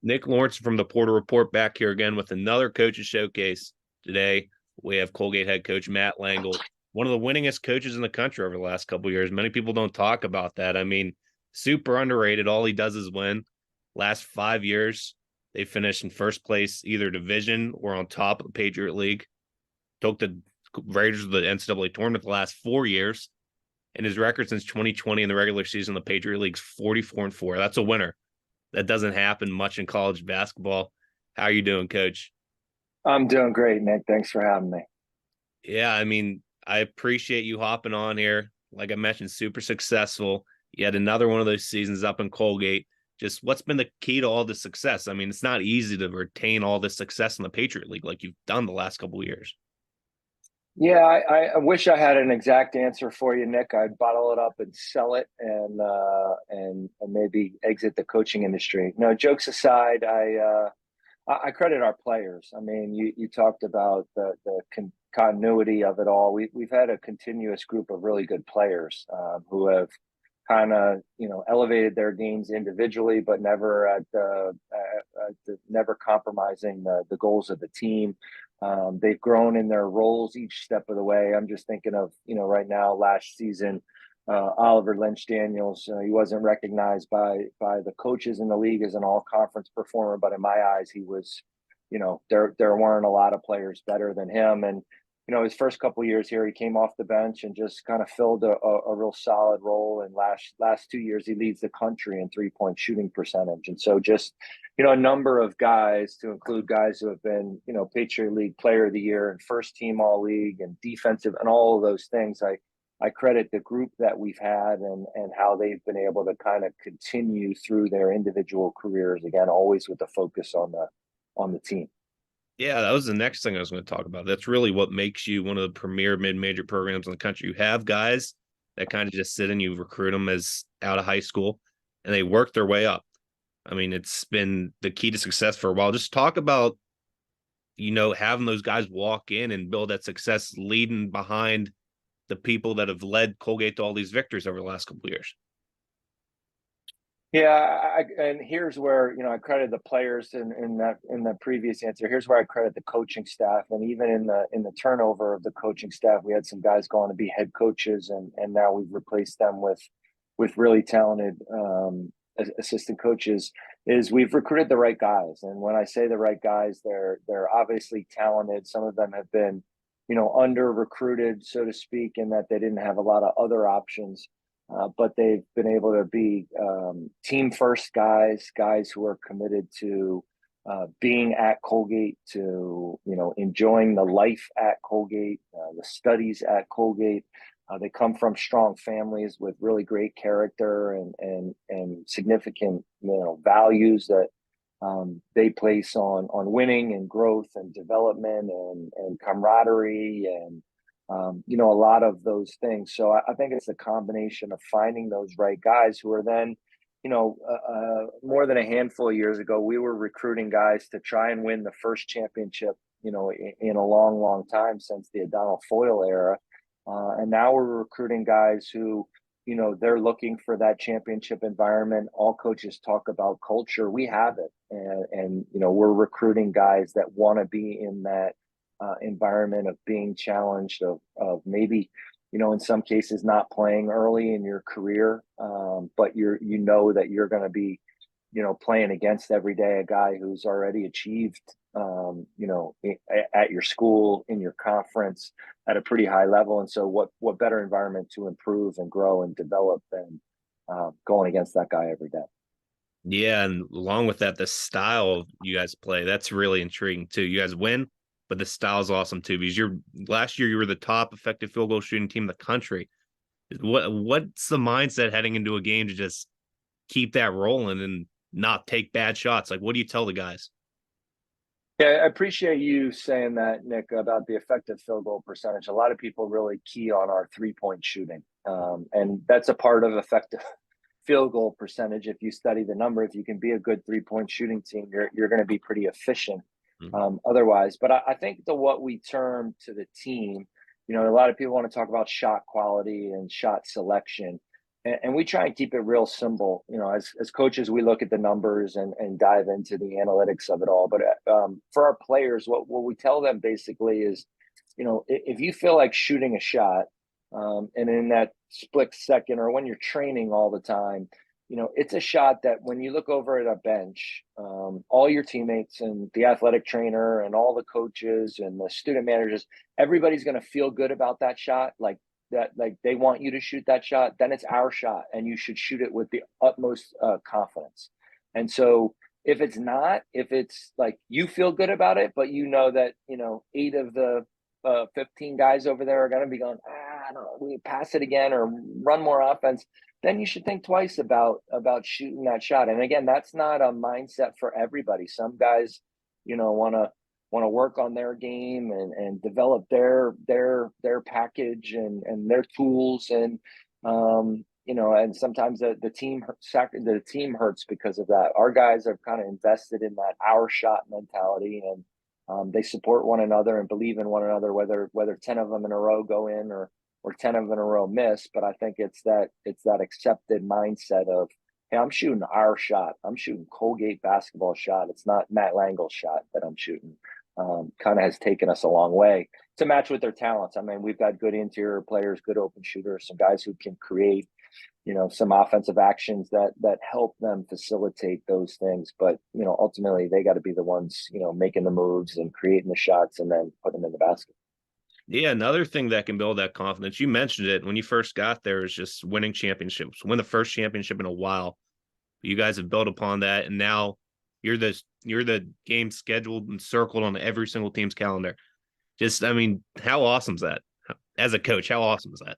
Nick Lorensen from the Porter Report back here again with another coaches showcase. Today, we have Colgate head coach Matt Langel, one of the winningest coaches in the country over the last couple of years. Many people don't talk about that. I mean, super underrated. All he does is win. Last 5 years, they finished in first place, either division or on top of the Patriot League. Took the Raiders to the NCAA tournament the last 4 years. And his record since 2020 in the regular season, the Patriot League's 44-4. That's a winner. That doesn't happen much in college basketball. How are you doing, Coach? I'm doing great, Nick. Thanks for having me. Yeah, I mean, I appreciate you hopping on here. Like I mentioned, super successful. You had another one of those seasons up in Colgate. Just what's been the key to all this success? I mean, it's not easy to retain all this success in the Patriot League like you've done the last couple of years. Yeah, I wish I had an exact answer for you, Nick. I'd bottle it up and sell it, and maybe exit the coaching industry. No, jokes aside, I credit our players. I mean, you talked about the continuity of it all. We've had a continuous group of really good players who have kind of elevated their games individually, but never compromising the goals of the team. They've grown in their roles each step of the way. I'm just thinking of right now last season. Oliver Lynch Daniels, he wasn't recognized by the coaches in the league as an all conference performer, but in my eyes, he was, there weren't a lot of players better than him. And his first couple of years here, he came off the bench and just kind of filled a real solid role. And last 2 years, he leads the country in 3-point shooting percentage. And so just a number of guys, to include guys who have been Patriot League Player of the Year and first team All League and defensive and all of those things. I credit the group that we've had and how they've been able to kind of continue through their individual careers, again, always with the focus on the team. Yeah, that was the next thing I was going to talk about. That's really what makes you one of the premier mid-major programs in the country. You have guys that kind of just sit and you recruit them as out of high school and they work their way up. I mean, it's been the key to success for a while. Just talk about, having those guys walk in and build that success, leading behind the people that have led Colgate to all these victories over the last couple of years. Yeah, and here's where I credit the players in the previous answer. Here's where I credit the coaching staff, and even in the turnover of the coaching staff, we had some guys going to be head coaches, and now we've replaced them with really talented assistant coaches. Is we've recruited the right guys, and when I say the right guys, they're obviously talented. Some of them have been under recruited, so to speak, in that they didn't have a lot of other options. But they've been able to be team first guys who are committed to being at Colgate, to enjoying the life at Colgate, the studies at Colgate. They come from strong families with really great character and significant values that they place on winning and growth and development and camaraderie and a lot of those things. So I think it's a combination of finding those right guys who are then, more than a handful of years ago, we were recruiting guys to try and win the first championship, in a long, long time since the O'Donnell Foyle era. And now we're recruiting guys who, they're looking for that championship environment. All coaches talk about culture. We have it. And we're recruiting guys that want to be in that environment of being challenged, of maybe in some cases not playing early in your career, but that you're going to be playing against every day a guy who's already achieved at your school, in your conference, at a pretty high level. And so what better environment to improve and grow and develop than going against that guy every day. Yeah, and along with that, the style you guys play, that's really intriguing too. You guys win, but the style is awesome too, because last year you were the top effective field goal shooting team in the country. What's the mindset heading into a game to just keep that rolling and not take bad shots? Like, what do you tell the guys? Yeah, I appreciate you saying that, Nick, about the effective field goal percentage. A lot of people really key on our 3-point shooting. And that's a part of effective field goal percentage. If you study the number, if you can be a good 3-point shooting team, you're going to be pretty efficient otherwise. But I think what we term to the team, a lot of people want to talk about shot quality and shot selection. and we try and keep it real simple. As coaches, we look at the numbers and dive into the analytics of it all. But for our players, what we tell them basically is, if you feel like shooting a shot, and in that split second, or when you're training all the time, it's a shot that when you look over at a bench, all your teammates and the athletic trainer and all the coaches and the student managers, everybody's going to feel good about that shot. Like they want you to shoot that shot, then it's our shot, and you should shoot it with the utmost confidence. And so if it's like you feel good about it, but that 8 of the 15 guys over there are going to be going, I don't know, we pass it again or run more offense, then you should think twice about shooting that shot. And again, that's not a mindset for everybody. Some guys, want to work on their game and develop their package and their tools, and and sometimes the team hurts because of that. Our guys have kind of invested in that our shot mentality, and they support one another and believe in one another, whether 10 of them in a row go in or 10 of them in a row miss. But I think it's that accepted mindset of, hey, I'm shooting our shot. I'm shooting Colgate basketball shot. It's not Matt Langel's shot that I'm shooting. Kind of has taken us a long way to match with their talents. I mean, we've got good interior players, good open shooters, some guys who can create, some offensive actions that help them facilitate those things. But, ultimately they got to be the ones, making the moves and creating the shots and then putting them in the basket. Yeah, another thing that can build that confidence, you mentioned it when you first got there, is just winning championships. Win the first championship in a while. You guys have built upon that, and now you're the game scheduled and circled on every single team's calendar. Just, I mean, how awesome is that? As a coach, how awesome is that?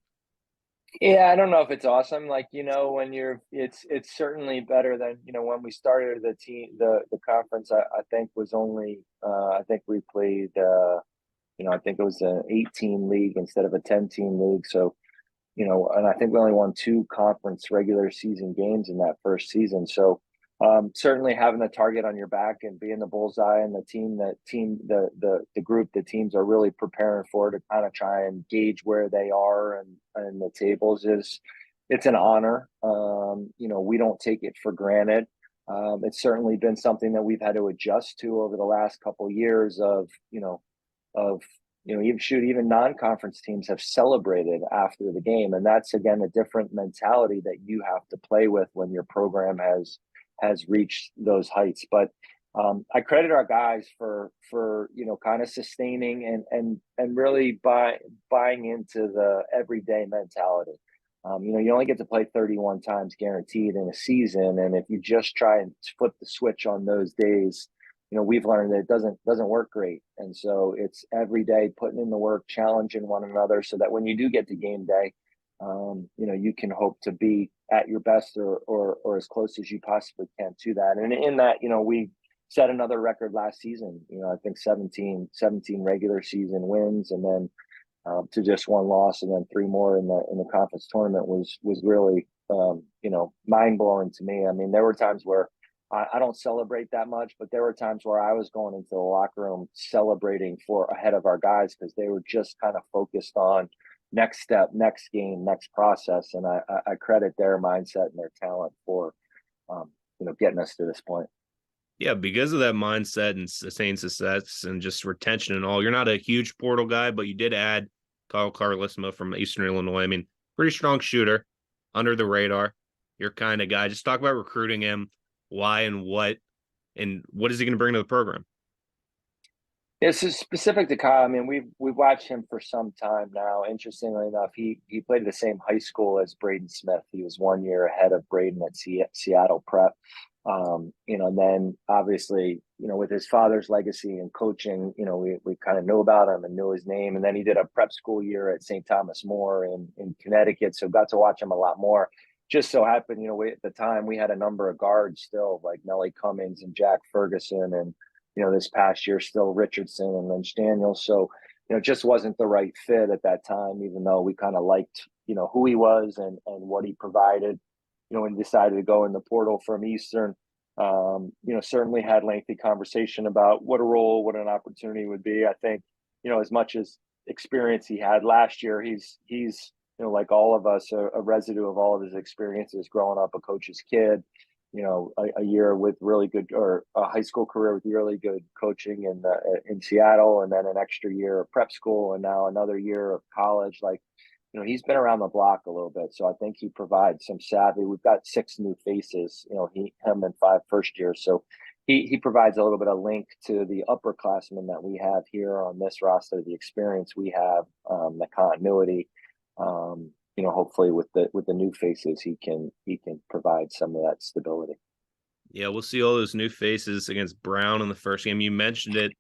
Yeah, I don't know if it's awesome. Like, when it's certainly better than, when we started the conference, I think was only, I think we played, I think it was an 18 league instead of a 10-team league. So, and I think we only won 2 conference regular season games in that first season. So, certainly having the target on your back and being the bullseye, and the group, the teams are really preparing for, to kind of try and gauge where they are and the tables, it's an honor. We don't take it for granted. It's certainly been something that we've had to adjust to over the last couple of years of even non-conference teams have celebrated after the game, and that's again a different mentality that you have to play with when your program has reached those heights. But I credit our guys for kind of sustaining and really buying into the everyday mentality. You only get to play 31 times guaranteed in a season, and if you just try and flip the switch on those days, we've learned that it doesn't work great. And so it's every day putting in the work, challenging one another, so that when you do get to game day, you can hope to be at your best or as close as you possibly can to that. And in that, we set another record last season. I think 17 regular season wins, and then to just 1 loss, and then 3 more in the conference tournament was really mind blowing to me. I mean, there were times where I don't celebrate that much, but there were times where I was going into the locker room celebrating for ahead of our guys, because they were just kind of focused on next step, next game, next process. And I credit their mindset and their talent for, getting us to this point. Yeah, because of that mindset and sustained success and just retention and all. You're not a huge portal guy, but you did add Kyle Carlesma from Eastern Illinois. I mean, pretty strong shooter, under the radar. Your kind of guy. Just talk about recruiting him, why and what is he going to bring to the program? This is specific to Kyle. I mean, we've watched him for some time now. Interestingly enough, he played at the same high school as Braden Smith. He was 1 year ahead of Braden at Seattle Prep. And then obviously, with his father's legacy and coaching, we kind of knew about him and knew his name. And then he did a prep school year at St. Thomas More in Connecticut, so got to watch him a lot more. Just so happened, at the time we had a number of guards still, like Nelly Cummings and Jack Ferguson, and this past year still Richardson and Lynch Daniels. So it just wasn't the right fit at that time, even though we kind of liked who he was and what he provided. When he decided to go in the portal from Eastern, certainly had lengthy conversation about what a role, what an opportunity would be. I think, as much as experience he had last year, he's like all of us, a residue of all of his experiences growing up a coach's kid. A year with really good, or a high school career with really good coaching in Seattle, and then an extra year of prep school, and now another year of college. Like, he's been around the block a little bit, so I think he provides some savvy. We've got 6 new faces, him and 5 first years, so he provides a little bit of link to the upperclassmen that we have here on this roster, the experience we have, the continuity. Hopefully with the new faces, he can provide some of that stability. Yeah, we'll see all those new faces against Brown in the first game. You mentioned it.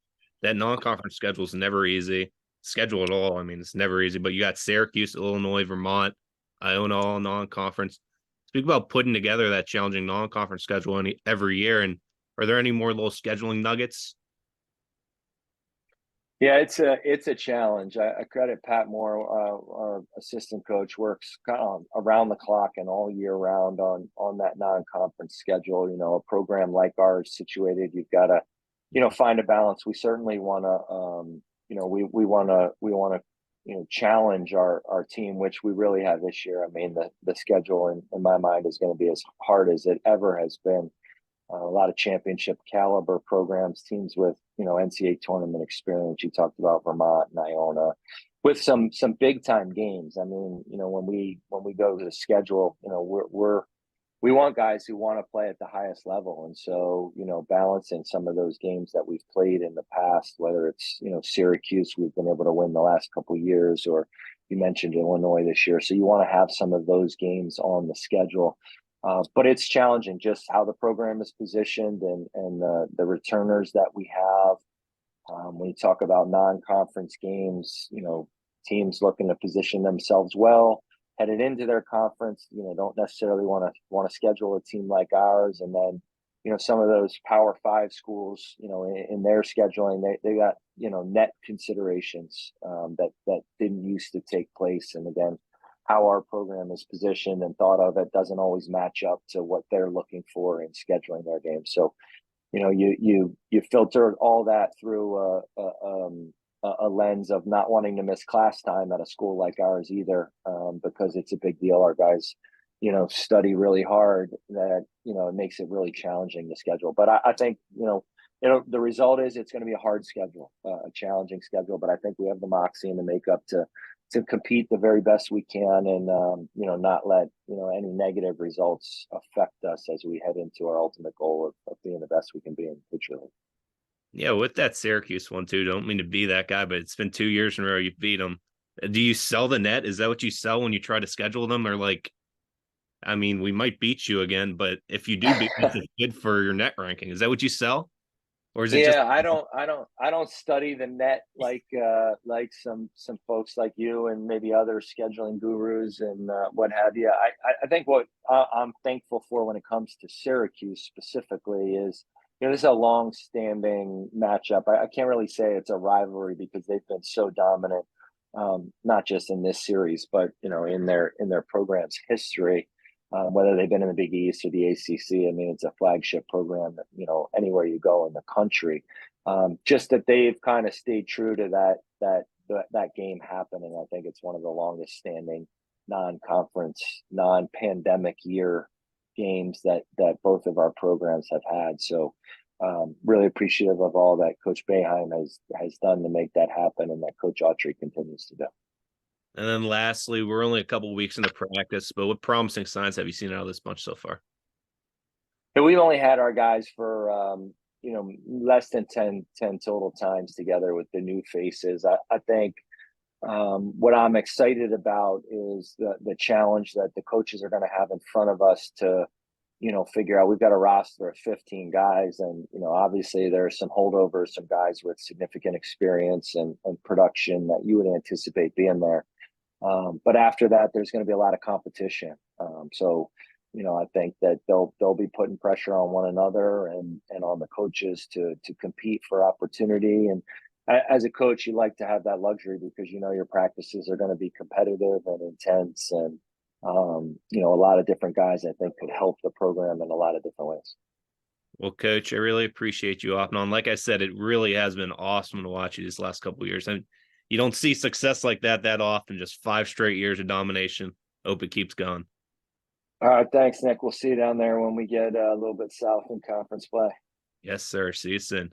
That non-conference schedule is never easy. Schedule at all. I mean, it's never easy. But you got Syracuse, Illinois, Vermont, Iona, all non-conference. Speak about putting together that challenging non-conference schedule every year. And are there any more little scheduling nuggets? Yeah, it's a challenge. I credit Pat Moore, our assistant coach, works kind of around the clock and all year round on that non-conference schedule. A program like ours situated, you've got to, find a balance. We certainly want to, we want to, challenge our team, which we really have this year. I mean, the schedule in my mind is going to be as hard as it ever has been. A lot of championship caliber programs, teams with NCAA tournament experience. You talked about Vermont and Iona, with some big time games. I mean, when we go to the schedule, we want guys who want to play at the highest level, and so balancing some of those games that we've played in the past, whether it's Syracuse, we've been able to win the last couple of years, or you mentioned Illinois this year, so you want to have some of those games on the schedule. But it's challenging just how the program is positioned and the returners that we have. When you talk about non-conference games, teams looking to position themselves well headed into their conference. Don't necessarily want to schedule a team like ours, and then some of those Power 5 schools, in their scheduling, they got net considerations that didn't used to take place, and again, how our program is positioned and thought of, it doesn't always match up to what they're looking for in scheduling their games. So, you filter all that through a lens of not wanting to miss class time at a school like ours either, because it's a big deal. Our guys, study really hard. That it makes it really challenging to schedule. But I think the result is it's going to be a hard schedule, a challenging schedule. But I think we have the moxie and the makeup to compete the very best we can, and not let any negative results affect us as we head into our ultimate goal of being the best we can be in the future. Yeah, with that Syracuse one too. Don't mean to be that guy, but it's been 2 years in a row you've beat them. Do you sell the net? Is that what you sell when you try to schedule them? Or like, I mean, we might beat you again, but if you do beat us, it's good for your net ranking. Is that what you sell? Or is it just Yeah, I don't study the net like some folks like you and maybe other scheduling gurus and what have you. I think what I'm thankful for when it comes to Syracuse specifically is, this is a long-standing matchup. I can't really say it's a rivalry because they've been so dominant, not just in this series, but in their program's history. Whether they've been in the Big East or the ACC. I mean, it's a flagship program, anywhere you go in the country. Just that they've kind of stayed true to that game happening. I think it's one of the longest standing non-conference, non-pandemic year games that both of our programs have had. So really appreciative of all that Coach Boeheim has done to make that happen, and that Coach Autry continues to do. And then lastly, we're only a couple weeks into practice, but what promising signs have you seen out of this bunch so far? And we've only had our guys for less than 10 total times together with the new faces. I think what I'm excited about is the challenge that the coaches are going to have in front of us to figure out. We've got a roster of 15 guys, and obviously there are some holdovers, some guys with significant experience and production that you would anticipate being there. But after that, there's going to be a lot of competition. So, I think that they'll be putting pressure on one another and on the coaches to compete for opportunity. And as a coach, you like to have that luxury because your practices are going to be competitive and intense, and a lot of different guys I think could help the program in a lot of different ways. Well, Coach, I really appreciate you hopping on. Like I said, it really has been awesome to watch you these last couple of years. And you don't see success like that often. Just 5 straight years of domination. Hope it keeps going. All right, thanks, Nick. We'll see you down there when we get a little bit south in conference play. Yes, sir. See you soon.